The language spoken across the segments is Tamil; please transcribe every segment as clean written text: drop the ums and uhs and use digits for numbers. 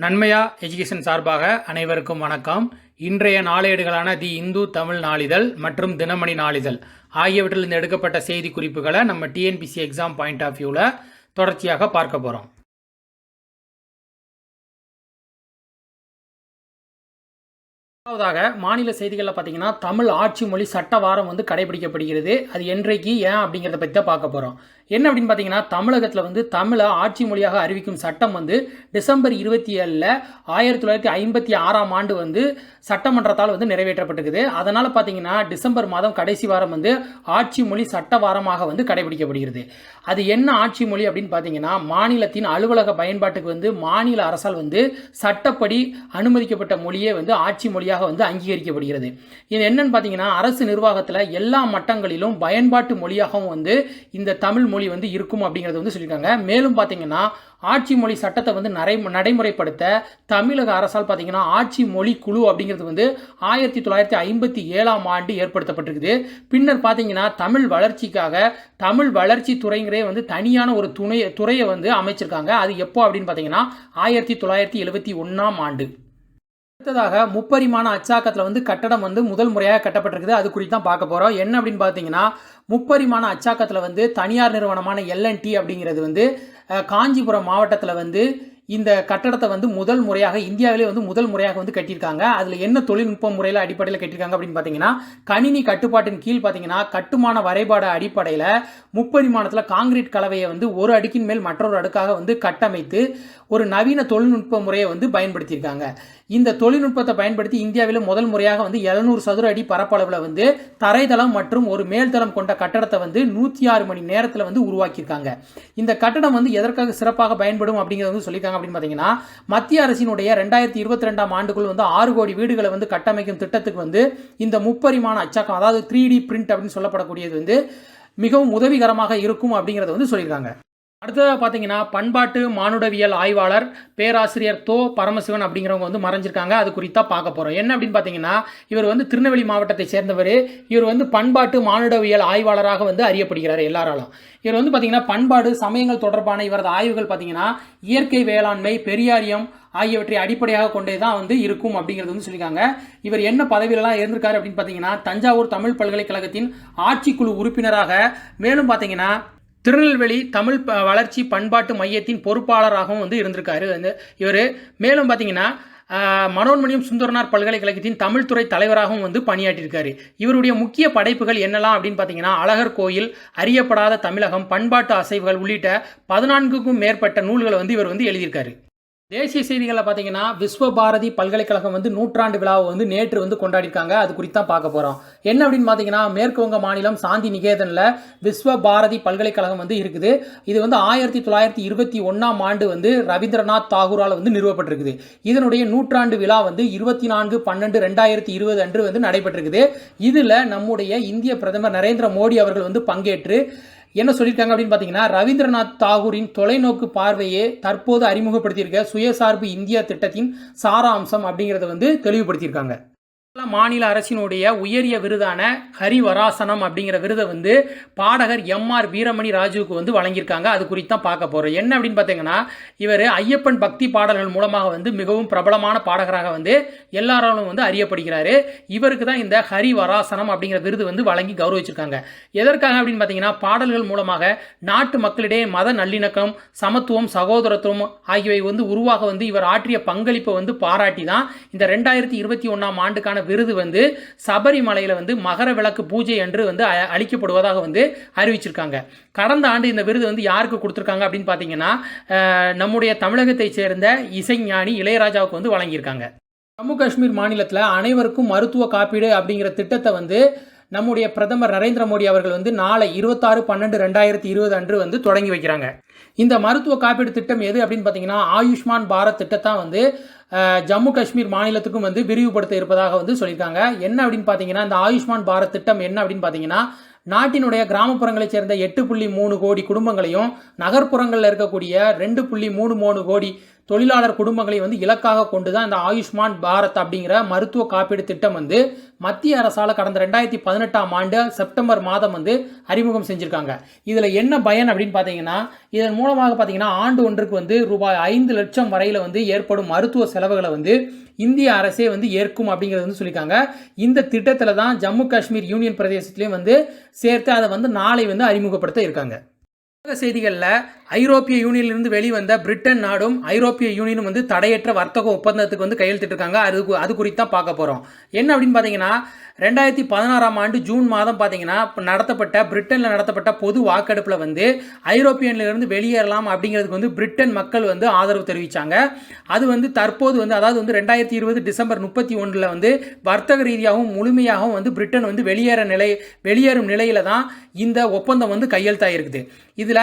நன்மையா எஜுகேஷன் சார்பாக அனைவருக்கும் வணக்கம். இன்றைய நாளேடுகளான தி இந்து தமிழ் நாளிதழ் மற்றும் தினமணி நாளிதழ் ஆகியவற்றிலிருந்து எடுக்கப்பட்ட செய்தி குறிப்புகளை நம்ம டிஎன்பிசி எக்ஸாம் பாயிண்ட் ஆஃப் வியூவில் தொடர்ச்சியாக பார்க்க போகிறோம். முதலாவதாக மாநில செய்திகளில் பார்த்தீங்கன்னா தமிழ் ஆட்சி மொழி சட்ட வாரம் கடைபிடிக்கப்படுகிறது. அது என்றைக்கு ஏன் அப்படிங்கிறத பற்றி தான் பார்க்க போகிறோம். என்ன அப்படின்னு பார்த்தீங்கன்னா தமிழகத்தில் தமிழை ஆட்சி மொழியாக அறிவிக்கும் சட்டம் டிசம்பர் 27 1956ஆம் ஆண்டு சட்டமன்றத்தால் நிறைவேற்றப்பட்டிருக்குது. அதனால் பார்த்தீங்கன்னா டிசம்பர் மாதம் கடைசி வாரம் ஆட்சி மொழி சட்ட வாரமாக கடைபிடிக்கப்படுகிறது. அது என்ன ஆட்சி மொழி அப்படின்னு பார்த்தீங்கன்னா மாநிலத்தின் அலுவலக பயன்பாட்டுக்கு மாநில அரசால் சட்டப்படி அனுமதிக்கப்பட்ட மொழியே ஆட்சி மொழியாக அங்கீகரிக்கப்படுகிறது. இது என்னன்னு பார்த்தீங்கன்னா அரசு நிர்வாகத்தில் எல்லா மட்டங்களிலும் பயன்பாட்டு மொழியாகவும் இந்த தமிழ் மொழி இருக்கும் அப்படிங்கிறது சொல்லியிருக்காங்க. மேலும் பார்த்தீங்கன்னா ஆட்சி மொழி சட்டத்தை நடைமுறைப்படுத்த தமிழக அரசால் பார்த்தீங்கன்னா ஆட்சி மொழி குழு அப்படிங்கிறது 1957ஆம் ஆண்டு ஏற்படுத்தப்பட்டிருக்குது. பின்னர் பார்த்தீங்கன்னா தமிழ் வளர்ச்சிக்காக தமிழ் வளர்ச்சி துறைங்கிறே தனியான ஒரு துறையை அமைச்சிருக்காங்க. அது எப்போ அப்படின்னு பார்த்தீங்கன்னா 1971ஆம் ஆண்டு. அடுத்ததாக முப்பரிமாண அச்சாக்கத்தில் கட்டடம் முதல் முறையாக கட்டப்பட்டிருக்குது. அது குறித்து தான் பார்க்க போகிறோம். என்ன அப்படின்னு பார்த்தீங்கன்னா முப்பரிமாண அச்சாக்கத்தில் தனியார் நிறுவனமான எல்என்டி அப்படிங்கிறது காஞ்சிபுரம் மாவட்டத்தில் இந்த கட்டடத்தை முதல் முறையாக இந்தியாவிலே முதல் முறையாக கட்டியிருக்காங்க. அதில் என்ன தொழில்நுட்ப முறையில் அடிப்படையில் கட்டியிருக்காங்க அப்படின்னு பார்த்தீங்கன்னா கணினி கட்டுப்பாட்டின் கீழ் பார்த்தீங்கன்னா கட்டுமான வரைபாடு அடிப்படையில் முப்பரிமாணத்தில் காங்கிரீட் கலவையை ஒரு அடுக்கின் மேல் மற்றொரு அடுக்காக கட்டமைத்து ஒரு நவீன தொழில்நுட்ப முறையை பயன்படுத்தியிருக்காங்க. இந்த தொழில்நுட்பத்தை பயன்படுத்தி இந்தியாவில் முதல் முறையாக 700 சதுர அடி பரப்பளவில் தரைதளம் மற்றும் ஒரு மேல்தளம் கொண்ட கட்டடத்தை 106 மணி நேரத்தில் உருவாக்கியிருக்காங்க. இந்த கட்டடம் எதற்காக சிறப்பாக பயன்படும் அப்படிங்கிறது சொல்லியிருக்காங்க அப்படின்னு பார்த்தீங்கன்னா மத்திய அரசினுடைய 2022ஆம் ஆண்டுக்குள் 6 கோடி வீடுகளை கட்டமைக்கும் திட்டத்துக்கு இந்த முப்பரிமாண அச்சாக்கம் அதாவது 3D பிரிண்ட் அப்படின்னு சொல்லப்படக்கூடியது மிகவும் உதவிகரமாக இருக்கும் அப்படிங்கிறத சொல்லியிருக்காங்க. அடுத்ததாக பார்த்தீங்கன்னா பண்பாட்டு மானுடவியல் ஆய்வாளர் பேராசிரியர் தோ பரமசிவன் அப்படிங்கிறவங்க மறைஞ்சிருக்காங்க. அது குறித்தா பார்க்க போகிறோம். என்ன அப்படின்னு பார்த்தீங்கன்னா இவர் திருநெல்வேலி மாவட்டத்தை சேர்ந்தவர். இவர் பண்பாட்டு மானுடவியல் ஆய்வாளராக அறியப்படுகிறார் எல்லாராலும். இவர் பார்த்தீங்கன்னா பண்பாடு சமயங்கள் தொடர்பான இவரது ஆய்வுகள் பார்த்தீங்கன்னா இயற்கை வேளாண்மை பெரியாரியம் ஆகியவற்றை அடிப்படையாக கொண்டே தான் இருக்கும் அப்படிங்கிறது சொல்லியிருக்காங்க. இவர் என்ன பதவியிலலாம் இருந்திருக்காரு அப்படின்னு பார்த்தீங்கன்னா தஞ்சாவூர் தமிழ் பல்கலைக்கழகத்தின் ஆட்சிக்குழு உறுப்பினராக, மேலும் பார்த்தீங்கன்னா திருநெல்வேலி தமிழ் வளர்ச்சி பண்பாட்டு மையத்தின் பொறுப்பாளராகவும் இருந்திருக்காரு இவர். மேலும் பார்த்தீங்கன்னா மனோன்மணியம் சுந்தரனார் பல்கலைக்கழகத்தின் தமிழ்துறை தலைவராகவும் பணியாற்றியிருக்காரு. இவருடைய முக்கிய படைப்புகள் என்னெல்லாம் அப்படின்னு பார்த்தீங்கன்னா அழகர் கோயில், அறியப்படாத தமிழகம், பண்பாட்டு அசைவுகள் உள்ளிட்ட 14க்கும் மேற்பட்ட நூல்களை இவர் எழுதியிருக்காரு. தேசிய செய்திகளில் பார்த்தீங்கன்னா விஸ்வ பாரதி பல்கலைக்கழகம் நூற்றாண்டு விழாவை நேற்று கொண்டாடிருக்காங்க. அது குறித்து தான் பார்க்க போகிறோம். என்ன அப்படின்னு பார்த்தீங்கன்னா மேற்கு வங்க மாநிலம் சாந்தி நிகேதனில் விஸ்வ பாரதி பல்கலைக்கழகம் இருக்குது. இது 1921ஆம் ஆண்டு ரவீந்திரநாத் தாகூரால் நிறுவப்பட்டிருக்குது. இதனுடைய நூற்றாண்டு விழா 24/12/2020 அன்று நடைபெற்றிருக்குது. இதில் நம்முடைய இந்திய பிரதமர் நரேந்திர மோடி அவர்கள் பங்கேற்று என்ன சொல்லியிருக்காங்க அப்படின்னு பார்த்தீங்கன்னா ரவீந்திரநாத் தாகூரின் தொலைநோக்கு பார்வையே தற்போது அறிமுகப்படுத்தியிருக்க சுயசார்பு இந்தியா திட்டத்தின் சாராம்சம் அப்படிங்கிறத தெளிவுபடுத்தியிருக்காங்க. மாநில அரசினுடைய உயரிய விருதான ஹரிவராசனம் அப்படிங்கிற விருதை பாடகர் எம்.ஆர். வீரமணி ராஜுவுக்கு வழங்கியிருக்காங்க. அது குறித்து தான் பார்க்க போகிறோம். என்ன அப்படின்னு பார்த்தீங்கன்னா இவர் ஐயப்பன் பக்தி பாடல்கள் மூலமாக மிகவும் பிரபலமான பாடகராக எல்லாராலும் அறியப்படுகிறாரு. இவருக்கு தான் இந்த ஹரிவராசனம் அப்படிங்கிற விருது வழங்கி கௌரவிச்சிருக்காங்க. எதற்காக அப்படின்னு பார்த்தீங்கன்னா பாடல்கள் மூலமாக நாட்டு மக்களிடையே மத நல்லிணக்கம், சமத்துவம், சகோதரத்துவம் ஆகியவை உருவாக இவர் ஆற்றிய பங்களிப்பை பாராட்டி தான் இந்த 2021ஆம் ஆண்டுக்கான விருது சபரிமலையில மகர விளக்கு பூஜை என்று அளிக்கப்படுவதாக அறிவிச்சிருக்காங்க. கடந்த ஆண்டு இந்த விருது யாருக்கு கொடுத்திருக்காங்க அப்படின்னு பார்த்தீங்கன்னா நம்முடைய தமிழகத்தை சேர்ந்த இசைஞானி இளையராஜாவுக்கு வழங்கியிருக்காங்க. ஜம்மு காஷ்மீர் மாநிலத்தில் அனைவருக்கும் மருத்துவ காப்பீடு அப்படிங்கிற திட்டத்தை நம்முடைய பிரதமர் நரேந்திர மோடி அவர்கள் நாளை 26/12/2020 அன்று தொடங்கி வைக்கிறாங்க. இந்த மருத்துவ காப்பீடு திட்டம் எது அப்படின்னு பார்த்தீங்கன்னா ஆயுஷ்மான் பாரத் திட்டத்தை ஜம்மு காஷ்மீர் மாநிலத்துக்கும் விரிவுபடுத்த இருப்பதாக சொல்லியிருக்காங்க. என்ன அப்படின்னு பார்த்தீங்கன்னா இந்த ஆயுஷ்மான் பாரத் திட்டம் என்ன அப்படின்னு பார்த்தீங்கன்னா நாட்டினுடைய கிராமப்புறங்களைச் சேர்ந்த 8.3 கோடி குடும்பங்களையும் நகர்ப்புறங்களில் இருக்கக்கூடிய 2.33 கோடி தொழிலாளர் குடும்பங்களை வந்து இலக்காக கொண்டு தான் இந்த ஆயுஷ்மான் பாரத் அப்படிங்கிற மருத்துவ காப்பீடு திட்டம் வந்து மத்திய அரசால் கடந்த 2018ஆம் ஆண்டு செப்டம்பர் மாதம் வந்து அறிமுகம் செஞ்சுருக்காங்க. இதில் என்ன பயன் அப்படின்னு பார்த்தீங்கன்னா, இதன் மூலமாக பார்த்தீங்கன்னா ஆண்டு ஒன்றுக்கு வந்து ரூபாய் 5 லட்சம் வரையில் வந்து ஏற்படும் மருத்துவ செலவுகளை வந்து இந்திய அரசே வந்து ஏற்கும் அப்படிங்கிறது வந்து சொல்லியிருக்காங்க. இந்த திட்டத்தில் தான் ஜம்மு காஷ்மீர் யூனியன் பிரதேசத்துலேயும் வந்து சேர்த்து அதை வந்து நாளை வந்து அறிமுகப்படுத்த இருக்காங்க. உலக செய்திகளில் ஐரோப்பிய யூனியனிலிருந்து வெளிவந்த பிரிட்டன் நாடும் ஐரோப்பிய யூனியனும் வந்து தடையற்ற வர்த்தக ஒப்பந்தத்துக்கு வந்து கையெழுத்திட்டிருக்காங்க. அது குறித்து தான் பார்க்க போகிறோம். என்ன அப்படின்னு பார்த்தீங்கன்னா, 2016ஆம் ஆண்டு ஜூன் மாதம் பார்த்தீங்கன்னா பிரிட்டனில் நடத்தப்பட்ட பொது வாக்கெடுப்பில் வந்து ஐரோப்பியனிலிருந்து வெளியேறலாம் அப்படிங்கிறதுக்கு வந்து பிரிட்டன் மக்கள் வந்து ஆதரவு தெரிவித்தாங்க. அது வந்து தற்போது வந்து அதாவது வந்து 2020 டிசம்பர் 31 வந்து வர்த்தக ரீதியாகவும் முழுமையாகவும் வந்து பிரிட்டன் வந்து வெளியேறும் நிலையில தான் இந்த ஒப்பந்தம் வந்து கையெழுத்தாயிருக்குது. இதில்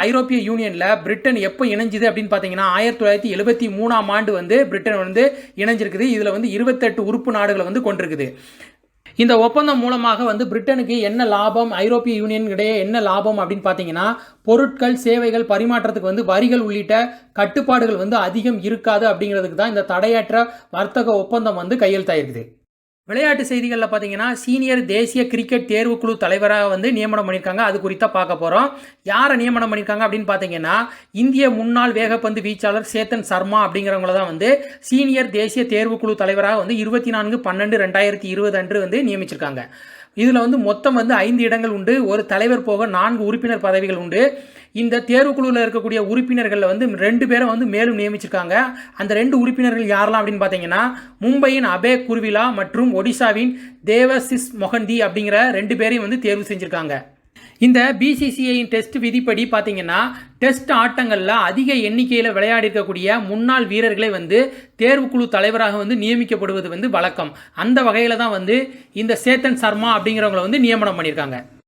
ஐரோப்பிய யூனியனில் பிரிட்டன் எப்போ இணைஞ்சுது அப்படின்னு பார்த்தீங்கன்னா 1973ஆம் ஆண்டு வந்து பிரிட்டன் வந்து இணைஞ்சிருக்குது. இதில் வந்து 28 உறுப்பு நாடுகளை வந்து கொண்டிருக்குது. இந்த ஒப்பந்தம் மூலமாக வந்து பிரிட்டனுக்கு என்ன லாபம், ஐரோப்பிய யூனியன் இடையே என்ன லாபம் அப்படின்னு பார்த்தீங்கன்னா, பொருட்கள் சேவைகள் பரிமாற்றத்துக்கு வந்து வரிகள் உள்ளிட்ட கட்டுப்பாடுகள் வந்து அதிகம் இருக்காது அப்படிங்கிறதுக்கு தான் இந்த தடையற்ற வர்த்தக ஒப்பந்தம் வந்து கையெழுத்தாயிருக்குது. விளையாட்டு செய்திகளில் பார்த்தீங்கன்னா, சீனியர் தேசிய கிரிக்கெட் தேர்வுக்குழு தலைவராக வந்து நியமனம் பண்ணியிருக்காங்க. அது குறித்த பார்க்க போகிறோம். யாரை நியமனம் பண்ணியிருக்காங்க அப்படின்னு பார்த்தீங்கன்னா, இந்திய முன்னாள் வேகப்பந்து வீச்சாளர் சேத்தன் சர்மா அப்படிங்கிறவங்கள தான் வந்து சீனியர் தேசிய தேர்வுக்குழு தலைவராக வந்து 24/12/2020 அன்று வந்து நியமிச்சிருக்காங்க. இதில் வந்து மொத்தம் வந்து 5 இடங்கள் உண்டு. ஒரு தலைவர் போக 4 உறுப்பினர் பதவிகள் உண்டு. இந்த தேர்வுக்குழுவில் இருக்கக்கூடிய உறுப்பினர்களில் வந்து 2 பேரை வந்து மேலும் நியமிச்சிருக்காங்க. அந்த 2 உறுப்பினர்கள் யாரெல்லாம் அப்படின்னு பார்த்தீங்கன்னா, மும்பையின் அபே குர்விலா மற்றும் ஒடிசாவின் தேவசிஸ் மொஹந்தி அப்படிங்கிற 2 பேரையும் வந்து தேர்வு செஞ்சுருக்காங்க. இந்த பிசிசிஐயின் டெஸ்ட் விதிப்படி பார்த்தீங்கன்னா, டெஸ்ட் ஆட்டங்களில் அதிக எண்ணிக்கையில் விளையாடி இருக்கக்கூடிய முன்னாள் வீரர்களை வந்து தேர்வுக்குழு தலைவராக வந்து நியமிக்கப்படுவது வந்து வழக்கம். அந்த வகையில் தான் வந்து இந்த சேத்தன் சர்மா அப்படிங்கிறவங்களை வந்து நியமனம் பண்ணியிருக்காங்க.